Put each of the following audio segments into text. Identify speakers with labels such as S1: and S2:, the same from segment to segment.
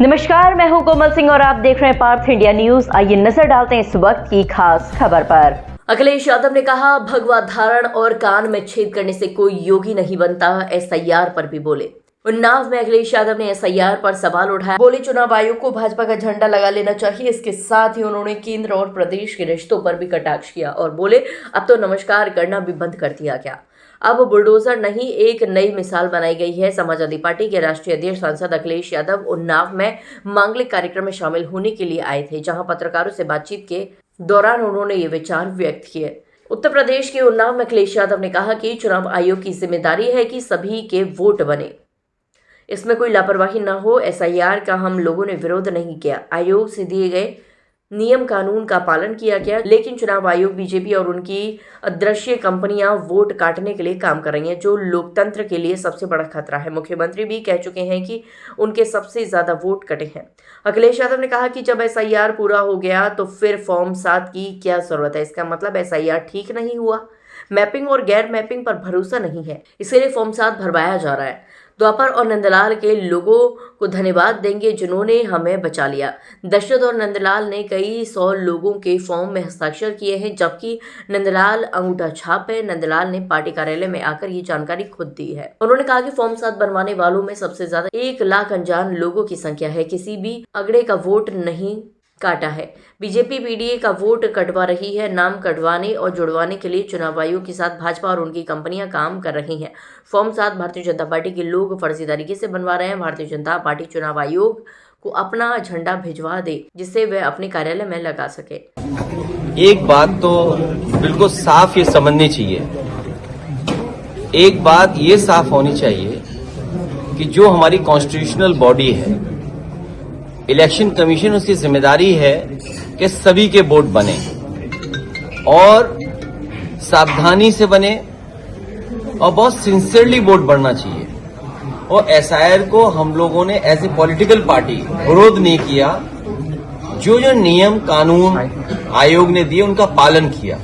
S1: नमस्कार, मैं हूं कोमल सिंह और आप देख रहे हैं पार्थ इंडिया न्यूज। आइए नजर डालते हैं इस वक्त की खास खबर पर। अखिलेश यादव ने कहा, भगवा धारण और कान में छेद करने से कोई योगी नहीं बनता। एसआईआर पर भी बोले। उन्नाव में अखिलेश यादव ने एसआईआर पर सवाल उठाया। बोले, चुनाव आयोग को भाजपा का झंडा लगा लेना चाहिए। इसके साथ ही उन्होंने केंद्र और प्रदेश के रिश्तों पर भी कटाक्ष किया और बोले, अब तो नमस्कार करना भी बंद कर दिया गया। अब बुलडोजर नहीं, एक नई मिसाल बनाई गई है। समाजवादी पार्टी के राष्ट्रीय अध्यक्ष सांसद अखिलेश यादव उन्नाव में मांगलिक कार्यक्रम में शामिल होने के लिए आए थे, जहां पत्रकारों से बातचीत के दौरान उन्होंने ये विचार व्यक्त किए। उत्तर प्रदेश के उन्नाव में अखिलेश यादव ने कहा कि चुनाव आयोग की जिम्मेदारी है कि सभी के वोट बने, इसमें कोई लापरवाही न हो। एसआईआर का हम लोगों ने विरोध नहीं किया। आयोग से दिए गए नियम कानून का पालन किया गया, लेकिन चुनाव आयोग, बीजेपी और उनकी अदृश्य कंपनियां वोट काटने के लिए काम कर रही हैं, जो लोकतंत्र के लिए सबसे बड़ा खतरा है। मुख्यमंत्री भी कह चुके हैं कि उनके सबसे ज्यादा वोट कटे हैं। अखिलेश यादव ने कहा कि जब एसआईआर पूरा हो गया तो फिर फॉर्म 7 की क्या जरूरत है। इसका मतलब एसआईआर ठीक नहीं हुआ। मैपिंग और गैर मैपिंग पर भरोसा नहीं है, इसलिए फॉर्म 7 भरवाया जा रहा है। द्वापर और नंदलाल के लोगों को धन्यवाद देंगे जिन्होंने हमें बचा लिया। दशरथ और नंदलाल ने कई 100 लोगों के फॉर्म में हस्ताक्षर किए हैं, जबकि नंदलाल अंगूठा छाप है। नंदलाल ने पार्टी कार्यालय में आकर ये जानकारी खुद दी है। उन्होंने कहा कि फॉर्म 7 बनवाने वालों में सबसे ज्यादा 1 लाख अनजान लोगों की संख्या है। किसी भी अगड़े का वोट नहीं काटा है। बीजेपी पीडीए का वोट कटवा रही है। नाम कटवाने और जुड़वाने के लिए चुनाव आयोग के साथ भाजपा और उनकी कंपनियां काम कर रही हैं। फॉर्म 7 भारतीय जनता पार्टी के लोग फर्जी तरीके से बनवा रहे हैं। भारतीय जनता पार्टी चुनाव आयोग को अपना झंडा भिजवा दे, जिससे वे अपने कार्यालय में लगा सके।
S2: एक बात तो बिल्कुल साफ ये समझनी चाहिए, एक बात ये साफ होनी चाहिए कि जो हमारी कॉन्स्टिट्यूशनल बॉडी है, इलेक्शन कमीशन, उसकी जिम्मेदारी है कि सभी के वोट बने और सावधानी से बने और बहुत सिंसियरली वोट बढ़ना चाहिए। और एसआईआर को हम लोगों ने एज ए पॉलिटिकल पार्टी विरोध नहीं किया। जो जो नियम कानून आयोग ने दिए उनका पालन किया।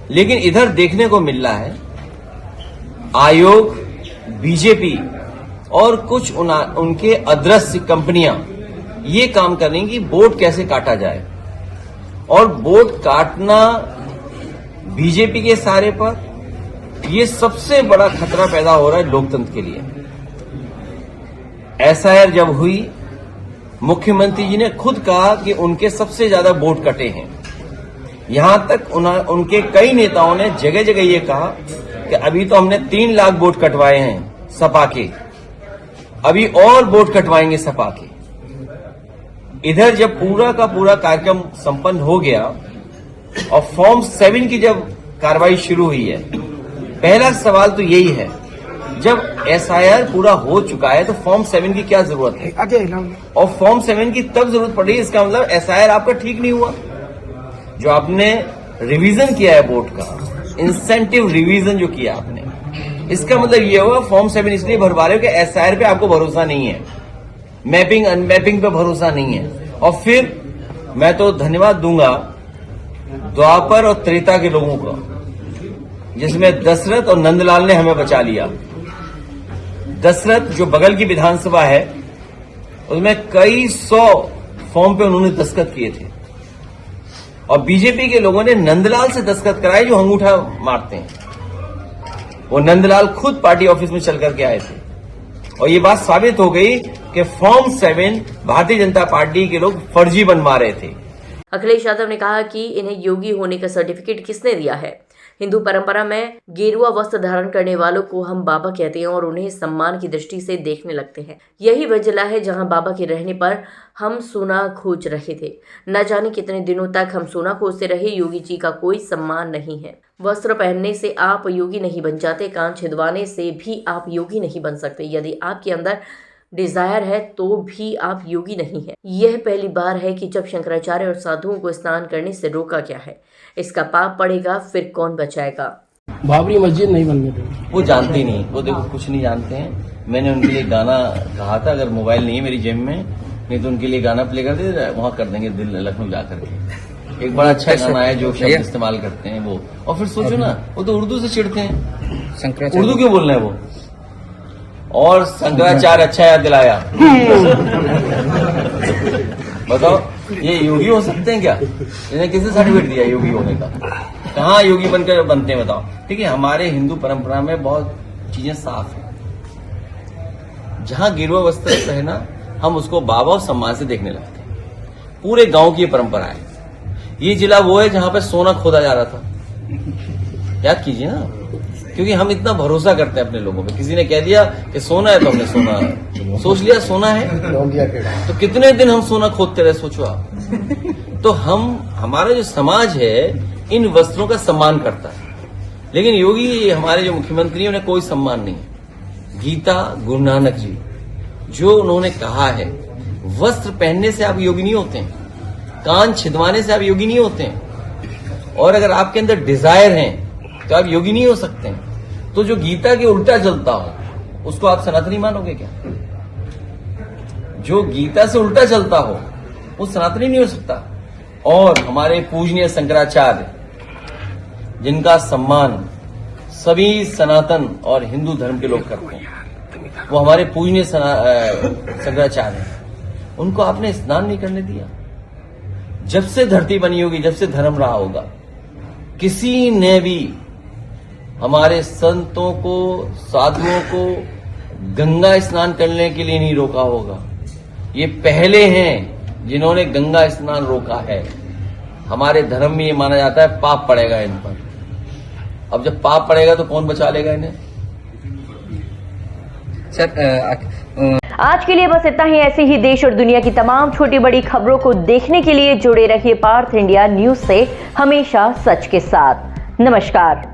S2: लेकिन इधर देखने को मिल रहा है आयोग, बीजेपी और कुछ उनके अदृश्य कंपनियां ये काम कर रही कि वोट कैसे काटा जाए, और वोट काटना बीजेपी के सहारे पर, ये सबसे बड़ा खतरा पैदा हो रहा है लोकतंत्र के लिए। एसआईआर जब हुई, मुख्यमंत्री जी ने खुद कहा कि उनके सबसे ज्यादा वोट कटे हैं। यहां तक उनके कई नेताओं ने जगह जगह ये कहा कि अभी तो हमने 3 लाख वोट कटवाए हैं सपा के, अभी और वोट कटवाएंगे सपा के। इधर जब पूरा का पूरा कार्यक्रम संपन्न हो गया और फॉर्म 7 की जब कार्रवाई शुरू हुई है, पहला सवाल तो यही है, जब एसआईआर पूरा हो चुका है तो फॉर्म 7 की क्या जरूरत है? और फॉर्म 7 की तब जरूरत पड़ रही है, इसका मतलब एसआईआर आपका ठीक नहीं हुआ। जो आपने रिवीजन किया है वोट का, इंसेंटिव रिवीजन जो किया आपने, इसका मतलब ये हुआ फॉर्म 7 इसलिए भरवा रहे हो कि एसआईआर पे आपको भरोसा नहीं है, मैपिंग अनमैपिंग पे भरोसा नहीं है। और फिर मैं तो धन्यवाद दूंगा द्वापर और त्रेता के लोगों को, जिसमें दशरथ और नंदलाल ने हमें बचा लिया। दशरथ जो बगल की विधानसभा है, उसमें कई 100 फॉर्म पे उन्होंने दस्तखत किए थे, और बीजेपी के लोगों ने नंदलाल से दस्तखत कराए जो अंगूठा मारते हैं। वो नंदलाल खुद पार्टी ऑफिस में चल करके आए थे, और ये बात साबित हो गई कि फॉर्म 7 भारतीय जनता पार्टी के लोग फर्जी बनवा रहे थे।
S1: अखिलेश यादव ने कहा कि इन्हें योगी होने का सर्टिफिकेट किसने दिया है? हिंदू परंपरा में गेरुआ वस्त्र धारण करने वालों को हम बाबा कहते हैं और उन्हें सम्मान की दृष्टि से देखने लगते हैं। यही वह जिला है जहां बाबा के रहने पर हम सोना खोज रहे थे। न जाने कितने दिनों तक हम सोना खोजते रहे। योगी जी का कोई सम्मान नहीं है। वस्त्र पहनने से आप योगी नहीं बन जाते, कान छिदवाने से भी आप योगी नहीं बन सकते। यदि आपके अंदर डिजायर है तो भी आप योगी नहीं है। यह पहली बार है कि जब शंकराचार्य और साधुओं को स्नान करने से रोका गया है। इसका पाप पड़ेगा, फिर कौन बचाएगा?
S3: बाबरी मस्जिद नहीं बनने देंगे।
S2: वो जानते नहीं, वो देखो कुछ नहीं जानते हैं। मैंने उनके लिए गाना कहा था, अगर मोबाइल नहीं है मेरी जेब में, नहीं तो उनके लिए गाना प्ले कर दे, वहां कर देंगे दिल लखनऊ जाकर के। एक बड़ा अच्छा गाना है जो शब्द इस्तेमाल करते हैं वो, और फिर सोचो ना, वो तो उर्दू से चिढ़ते हैं, उर्दू क्यों बोल रहे हैं वो? और शंकराचार्य अच्छा याद दिलाया। बताओ ये योगी हो सकते हैं क्या? इन्हें किसने सर्टिफिकेट दिया योगी होने का? कहाँ योगी बनकर बनते हैं बताओ? ठीक है, हमारे हिंदू परंपरा में बहुत चीजें साफ है। जहां गिरवा वस्त्र पहना हम उसको बाबा और सम्मान से देखने लगते हैं। पूरे गांव की ये परंपरा है। ये जिला वो है जहां पे सोना खोदा जा रहा था, याद कीजिए ना, क्योंकि हम इतना भरोसा करते हैं अपने लोगों पे। किसी ने कह दिया कि सोना है तो हमने सोना सोच लिया सोना है, तो कितने दिन हम सोना खोदते रहे सोचो आप। तो हमारा जो समाज है इन वस्त्रों का सम्मान करता है, लेकिन योगी हमारे जो मुख्यमंत्री हैं उन्हें कोई सम्मान नहीं है। गीता गुरु नानक जी जो उन्होंने कहा है, वस्त्र पहनने से आप योगी नहीं होते हैं, कान छिदवाने से आप योगी नहीं होते हैं, और अगर आपके अंदर डिजायर है तो आप योगी नहीं हो सकते हैं। तो जो गीता के उल्टा चलता हो उसको आप सनातनी मानोगे क्या? जो गीता से उल्टा चलता हो वो सनातनी नहीं हो सकता। और हमारे पूजनीय शंकराचार्य जिनका सम्मान सभी सनातन और हिंदू धर्म के लोग करते हैं, वो हमारे पूजनीय शंकराचार्य हैं, उनको आपने स्नान नहीं करने दिया। जब से धरती बनी होगी, जब से धर्म रहा होगा, किसी ने भी हमारे संतों को, साधुओं को गंगा स्नान करने के लिए नहीं रोका होगा। ये पहले हैं जिन्होंने गंगा स्नान रोका है। हमारे धर्म में ये माना जाता है पाप पड़ेगा इन पर। अब जब पाप पड़ेगा तो कौन बचा लेगा इन्हें?
S1: आज के लिए बस इतना ही। ऐसे ही देश और दुनिया की तमाम छोटी बड़ी खबरों को देखने के लिए जुड़े रहिए पार्थ इंडिया न्यूज से, हमेशा सच के साथ। नमस्कार।